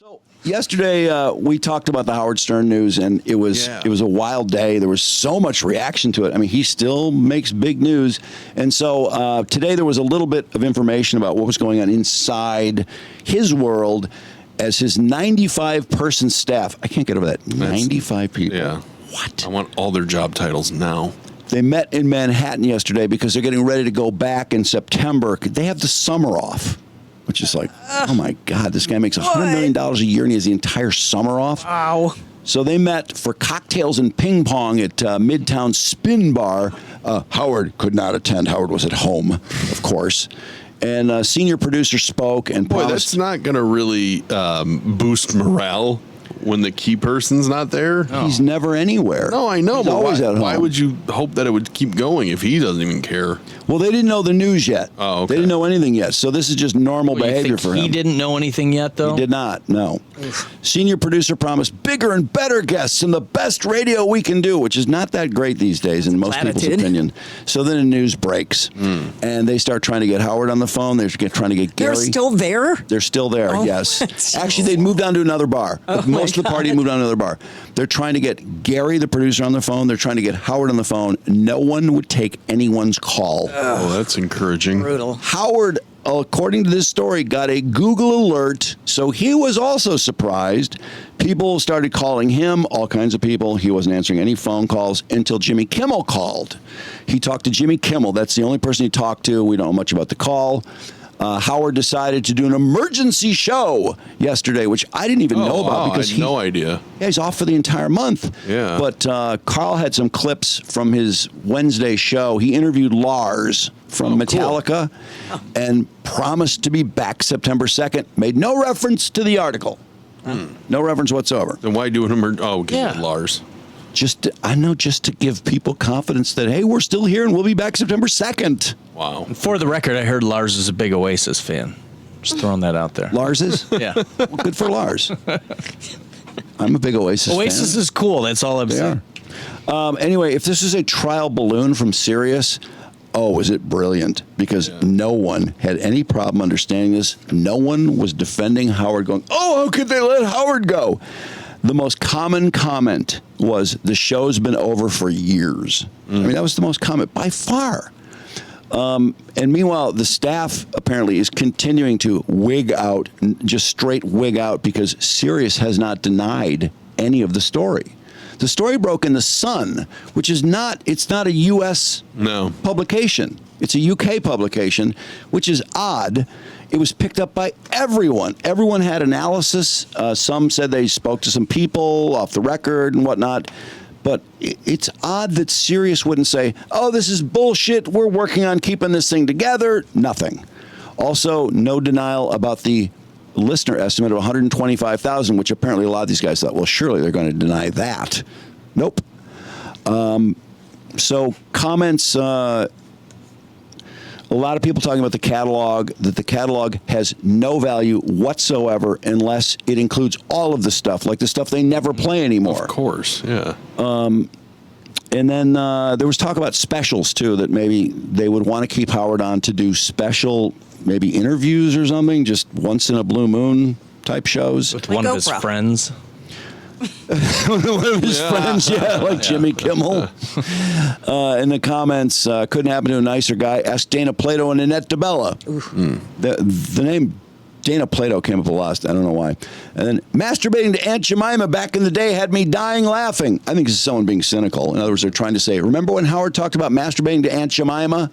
So yesterday we talked about the Howard Stern news, and it was a wild day. There was so much reaction to it. I mean, he still makes big news, and so today there was a little bit of information about what was going on inside his world as his 95-person staff. I can't get over that. 95 people. Yeah. What? I want all their job titles now. They met in Manhattan yesterday because they're getting ready to go back in September. They have the summer off. Which is like, oh my God, this guy makes $100 million a year and he has the entire summer off. Wow. So they met for cocktails and ping pong at Midtown Spin Bar. Howard could not attend. Howard was at home, of course. And senior producer spoke and Boy, promised. that's not going to really boost morale when the key person's not there. He's never anywhere. No, I know, He's but always at home. why would you hope that it would keep going if he doesn't even care? Well, they didn't know the news yet. Oh, okay. They didn't know anything yet. So this is just normal Well, you behavior think for him. he didn't know anything yet, though? He did not, no. Senior producer promised bigger and better guests and the best radio we can do, which is not that great these days in most people's opinion. So then the news breaks, and they start trying to get Howard on the phone. They're trying to get Gary. They're still there? They're still there, Oh, yes. Actually, they'd moved on to another bar. Most of the party moved on to another bar. They're trying to get Gary, the producer, on the phone. They're trying to get Howard on the phone. No one would take anyone's call. Oh, that's encouraging. Brutal. Howard, according to this story, got a Google alert, so he was also surprised. People started calling him, all kinds of people. He wasn't answering any phone calls until Jimmy Kimmel called. He talked to Jimmy Kimmel. That's the only person he talked to. We don't know much about the call. Howard decided to do an emergency show yesterday, which I didn't even know about because I had no idea. Yeah, he's off for the entire month. Yeah. But Carl had some clips from his Wednesday show. He interviewed Lars from Metallica and promised to be back September 2nd. Made no reference to the article. No reference whatsoever. Then why do an emergency? Oh, because of Lars. Just to give people confidence that, hey, we're still here and we'll be back September 2nd. Wow. For the record, I heard Lars is a big Oasis fan. Just throwing that out there. Lars is? Yeah. Well, good for Lars. I'm a big Oasis fan. Oasis is cool. That's all I'm They saying. are. Anyway, if this is a trial balloon from Sirius, is it brilliant? Because no one had any problem understanding this. No one was defending Howard going, how could they let Howard go? The most common comment was, the show's been over for years. I mean, that was the most common by far. And meanwhile, the staff apparently is continuing to wig out, just straight wig out, because Sirius has not denied any of the story. The story broke in The Sun, which is it's not a U.S. publication. It's a UK publication, which is odd. It was picked up by everyone. Everyone had analysis. Some said they spoke to some people off the record and whatnot. But it's odd that Sirius wouldn't say, this is bullshit. We're working on keeping this thing together. Nothing. Also, no denial about the listener estimate of 125,000, which apparently a lot of these guys thought, well, surely they're going to deny that. Nope. So comments, a lot of people talking about the catalog, that the catalog has no value whatsoever unless it includes all of the stuff, like the stuff they never play anymore. Of course, yeah. And then there was talk about specials, too, that maybe they would want to keep Howard on to do special, maybe interviews or something, just once in a blue moon type shows. With Like one of his Oprah. friends. One of his friends, like Jimmy Kimmel. In the comments, couldn't happen to a nicer guy. Ask Dana Plato and Annette DeBella. The name Dana Plato came up a lot. I don't know why. And then masturbating to Aunt Jemima back in the day had me dying laughing. I think this is someone being cynical. In other words, they're trying to say, remember when Howard talked about masturbating to Aunt Jemima?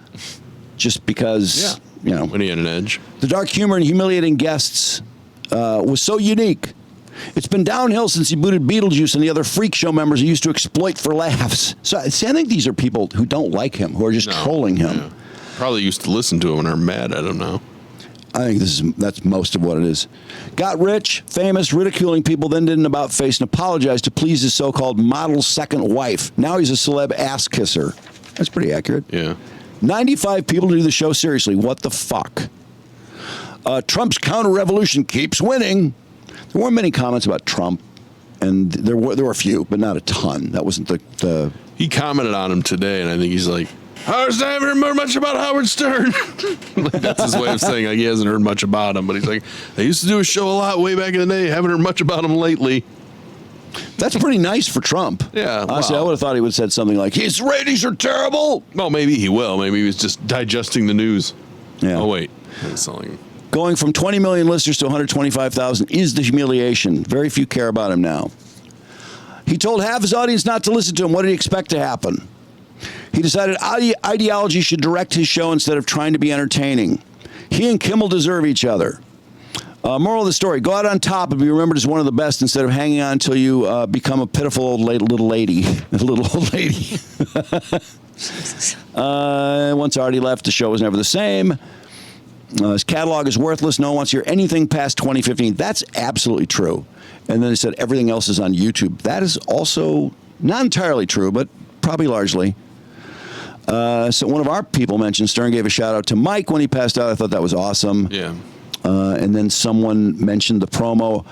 Just because, when he had an edge. the dark humor and humiliating guests was so unique. It's been downhill since he booted Beetlejuice and the other freak show members he used to exploit for laughs. So I think these are people who don't like him, who are just trolling him. Yeah. Probably used to listen to him and are mad at him now. I think that's most of what it is. Got rich, famous, ridiculing people, then did an about-face and apologized to please his so-called model second wife. Now he's a celeb ass kisser. That's pretty accurate. Yeah. 95 people to do the show seriously. What the fuck? Trump's counter-revolution keeps winning. There weren't many comments about Trump, and there were a few, but not a ton. That wasn't the... He commented on him today, and I think he's like, I haven't heard much about Howard Stern. That's his way of saying like, he hasn't heard much about him. But he's like, they used to do a show a lot way back in the day. Haven't heard much about him lately. That's pretty nice for Trump. Yeah. Honestly, I would have thought he would have said something like, his ratings are terrible. Well, maybe he will. Maybe he was just digesting the news. Yeah. Oh, wait. That's something. Going from 20 million listeners to 125,000 is the humiliation. Very few care about him now. He told half his audience not to listen to him. What did he expect to happen? He decided ideology should direct his show instead of trying to be entertaining. He and Kimmel deserve each other. Moral of the story, go out on top and be remembered as one of the best instead of hanging on until you become a pitiful old little lady. Little old lady. Once Artie left, the show was never the same. His catalog is worthless. No one wants to hear anything past 2015. That's absolutely true. And then he said everything else is on YouTube. That is also not entirely true, but probably largely. So one of our people mentioned Stern gave a shout out to Mike when he passed out. I thought that was awesome. Yeah. And then someone mentioned the promo.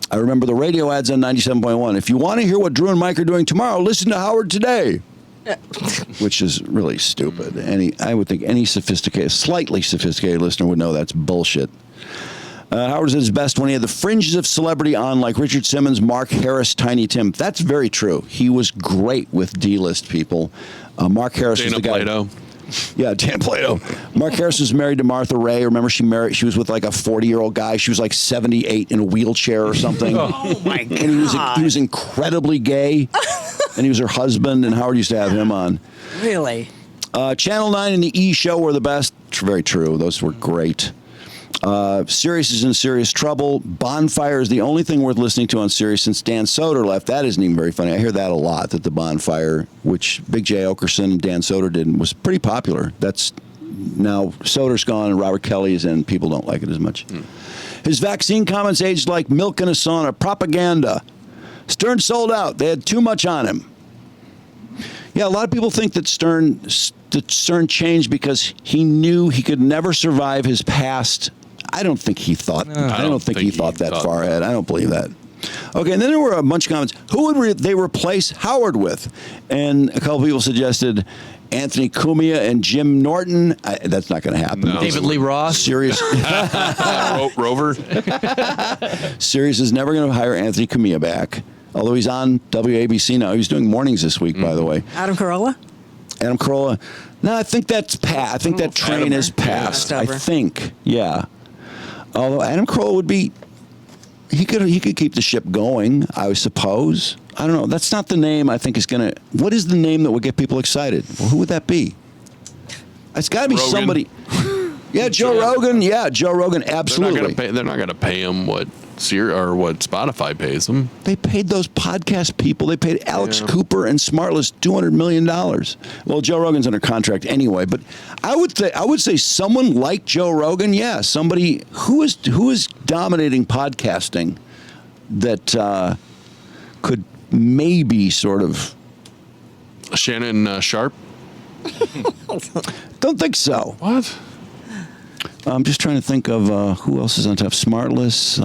I remember the radio ads on 97.1. If you want to hear what Drew and Mike are doing tomorrow, listen to Howard today. Which is really stupid. I would think any slightly sophisticated listener would know that's bullshit. Howard was at his best when he had the fringes of celebrity on, like Richard Simmons, Mark Harris, Tiny Tim. That's very true. He was great with D-list people. Mark Harris was the guy. Plato. Yeah, Dan Plato. Mark Harris was married to Martha Ray. Remember, she was with like a 40-year-old guy. She was like 78 in a wheelchair or something. Oh my God! And he was incredibly gay. And he was her husband. And Howard used to have him on. Really? Channel 9 and the E! Show were the best. Very true. Those were great. Sirius is in serious trouble. Bonfire is the only thing worth listening to on Sirius since Dan Soder left. That isn't even very funny. I hear that a lot, that the Bonfire, which Big J. Okerson and Dan Soder did, was pretty popular. That's now Soder's gone and Robert Kelly is in. People don't like it as much. His vaccine comments aged like milk in a sauna. Propaganda. Stern sold out. They had too much on him. Yeah, a lot of people think that Stern changed because he knew he could never survive his past. I don't think he thought. I don't think he thought that far ahead. I don't believe that. Okay, and then there were a bunch of comments. Who would they replace Howard with? And a couple people suggested Anthony Cumia and Jim Norton. That's not going to happen. No. David Lee Roth. Sirius. Rover. Sirius is never going to hire Anthony Cumia back. Although he's on WABC now. He's doing mornings this week, by the way. Adam Carolla? Adam Carolla. No, I think that's I think that train is passed. I think, yeah. Although Adam Carolla would be, he could keep the ship going, I suppose. I don't know. That's not the name I think is going to. What is the name that would get people excited? Well, who would that be? It's got to be Rogan. Somebody. Yeah, Joe Rogan. Yeah, Joe Rogan. Absolutely. They're not going to pay him what Spotify pays them. They paid those podcast people. They paid Alex Cooper and Smartless $200 million. Well, Joe Rogan's under contract anyway, but I would say someone like Joe Rogan, yeah, somebody who is dominating podcasting that could maybe sort of. Shannon Sharp. Don't think so. What? I'm just trying to think of who else is on top. Smartless,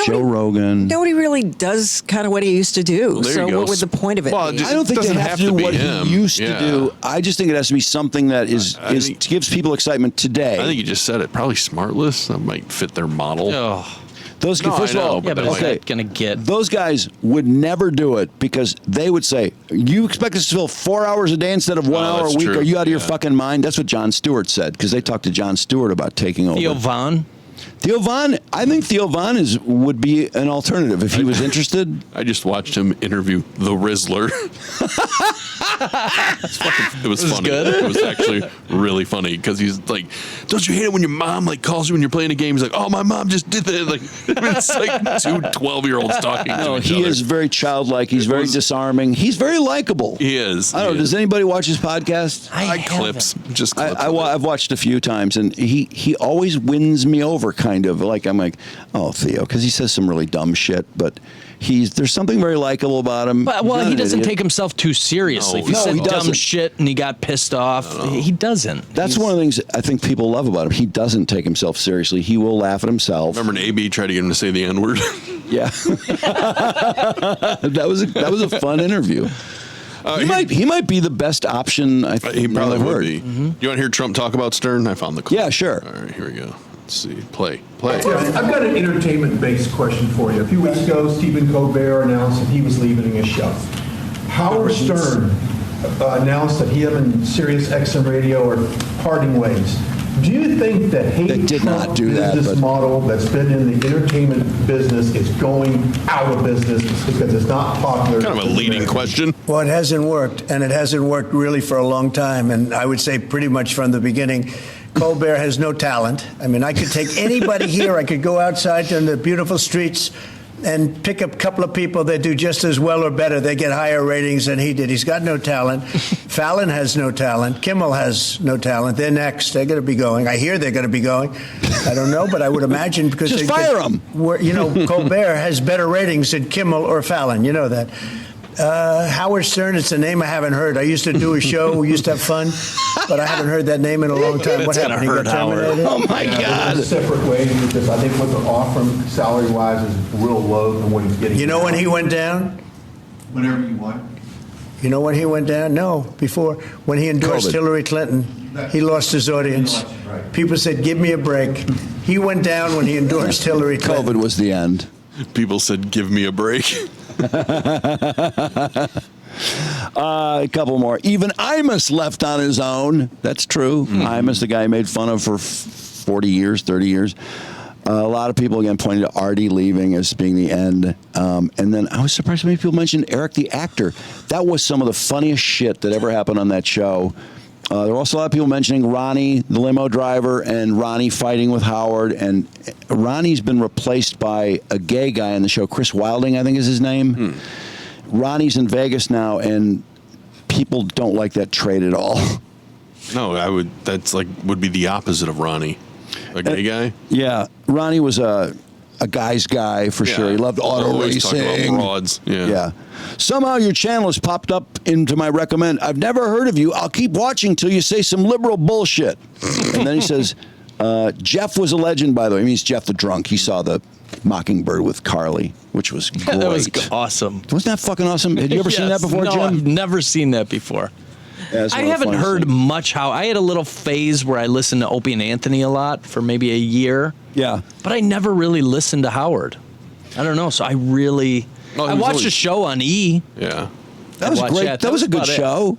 Joe Rogan. Nobody really does kind of what he used to do. Well, there so you go. what would the point of it Well, be? just- I don't think they doesn't have have to do to be what him. he used to Yeah. do. I just think it has to be something that think- gives people excitement today. I think you just said it. Probably Smartless. That might fit their model. Oh, Those No, first I of all, know, yeah, but Okay. is that going to get? those guys would never do it because they would say, "You expect us to fill 4 hours a day instead of 1 hour a that's week? true. Are you out of your Yeah. fucking mind?" That's what Jon Stewart said because they talked to Jon Stewart about taking over. Theo Von? Theo Von, I think Theo Von would be an alternative if he was interested. I just watched him interview the Rizzler. It was funny. good. It was actually really funny because he's like, "Don't you hate it when your mom like calls you when you're playing a game?" He's like, "Oh, my mom just did that." Like it's like two 12-year-olds talking No, to each he other. is very childlike. He's very disarming. He's very likable. He is. I don't know. He Does is. anybody watch his podcast? I clips, just clips. of it. I've watched a few times, and he always wins me over, kind of. Like, I'm like, oh, Theo, because he says some really dumb shit, but there's something very likable about him. Well, He's not he an doesn't idiot. take himself too seriously. No, if he no, said he dumb doesn't. shit and he got pissed off, he doesn't. That's one of the things I think people love about him. He doesn't take himself seriously. He will laugh at himself. Remember an AB tried to get him to say the N-word? Yeah. that was a fun interview. He might be the best option. He probably I've would heard. be. You want to hear Trump talk about Stern? I found the clip. Yeah, sure. All right, here we go. Let's see. Play. I've got an entertainment-based question for you. A few weeks ago, Stephen Colbert announced that he was leaving his show. Howard Stern announced that he and Sirius XM Radio are parting ways. Do you think that They did not do that, business but- model that's been in the entertainment business is going out of business because it's not popular? Kind of a leading question. Well, it hasn't worked, and it hasn't worked really for a long time, and I would say pretty much from the beginning. Colbert has no talent. I mean, I could take anybody here. I could go outside in the beautiful streets and pick up a couple of people that do just as well or better. They get higher ratings than he did. He's got no talent. Fallon has no talent. Kimmel has no talent. They're next. They're going to be going. I hear they're going to be going. I don't know, but I would imagine because Just fire them. You know, Colbert has better ratings than Kimmel or Fallon. You know that. Howard Stern, it's a name I haven't heard. I used to do a show. We used to have fun, but I haven't heard that name in a long time. What happened? He got terminated? Oh my There's God! a separate way because I think what they're offering salary-wise is real low than what he's getting. You know when he went down? Whenever you want. You know when he went down? No, before. When he endorsed COVID. Hillary Clinton, he lost his audience. Right. People said, give me a break. He went down when he endorsed Hillary Clinton. COVID was the end. People said, "Give me a break." A couple more. Even Imus left on his own. That's true. Imus, the guy I made fun of for 40 years, 30 years. A lot of people, again, pointed to Artie leaving as being the end. And then I was surprised how many people mentioned Eric the actor. That was some of the funniest shit that ever happened on that show. There were also a lot of people mentioning Ronnie, the limo driver, and Ronnie fighting with Howard. And Ronnie's been replaced by a gay guy on the show, Chris Wilding, I think is his name. Ronnie's in Vegas now, and people don't like that trade at all. No, I would. That's would be the opposite of Ronnie, a gay guy. Yeah, Ronnie was a guy's guy for sure. He loved auto Always talking racing. about broads. Yeah. Somehow your channel has popped up into my recommend. I've never heard of you. I'll keep watching till you say some liberal bullshit. And then he says, Jeff was a legend, by the way. He means Jeff the drunk. He saw the Mockingbird with Carly, which was great. That was awesome. Wasn't that fucking awesome? Had you ever seen that Yes. before, No, Jim? I've never seen that before. Yeah, it's I one of the haven't funniest heard things. much how I had a little phase where I listened to Opie and Anthony a lot for maybe a year. Yeah. But I never really listened to Howard. I don't know. So I really Oh, he I was watched always- a show on E. Yeah. That was watched great. that. That was a good about it. show.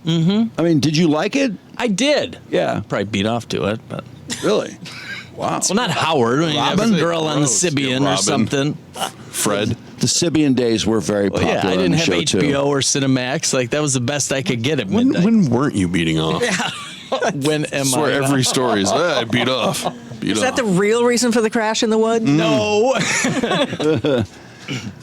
Mm-hmm. I mean, did you like it? I did. Yeah. Probably beat off to it, but Really? Wow. well, not Howard. I mean, have Robin? a girl on the Gross. Yeah, Sibian or Robin. something. Fred. The Sibian days were very Well, popular yeah, I on didn't the have show, HBO too. or Cinemax. Like that was the best I could get at When, midnight. when weren't you beating off? When am I swear I? every story is, I beat off. Beat Is off. that the real reason for the crash in the woods? No.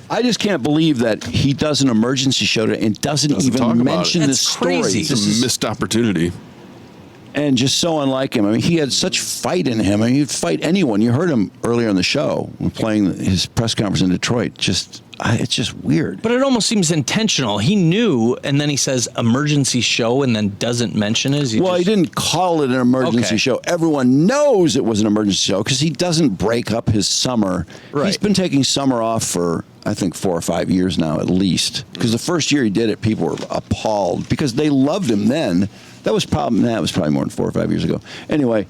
I just can't believe that he does an emergency show and doesn't Doesn't talk even about mention it. this That's story. crazy. It's This a is- missed opportunity. and just so unlike him. I mean, he had such fight in him. I mean, he'd fight anyone. You heard him earlier in the show when playing his press conference in Detroit. It's just weird. But it almost seems intentional. He knew, and then he says emergency show, and then doesn't mention it. Well, he didn't call it an emergency Okay. show. Everyone knows it was an emergency show because he doesn't break up his summer. Right. He's been taking summer off for, I think, 4 or 5 years now at least. Because the first year he did it, people were appalled because they loved him then. That was probably more than 4 or 5 years ago. Anyway,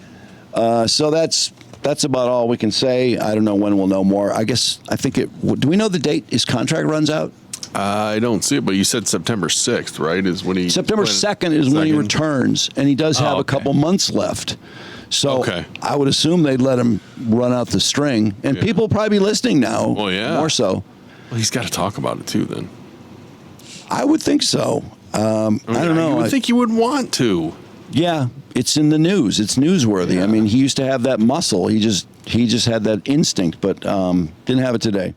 so that's about all we can say. I don't know when we'll know more. I think do we know the date his contract runs out? I don't see it, but you said September 6th, right? Is when he September 2nd is when he returns, and he does have a okay. couple months left. So Okay. I would assume they'd let him run out the string, and Yeah. people will probably be listening now. Well, yeah. More so. Well, he's got to talk about it too. Then I would think so. I don't know. You would think you would want to. Yeah, it's in the news. It's newsworthy. Yeah. I mean, he used to have that muscle. He just had that instinct, but didn't have it today.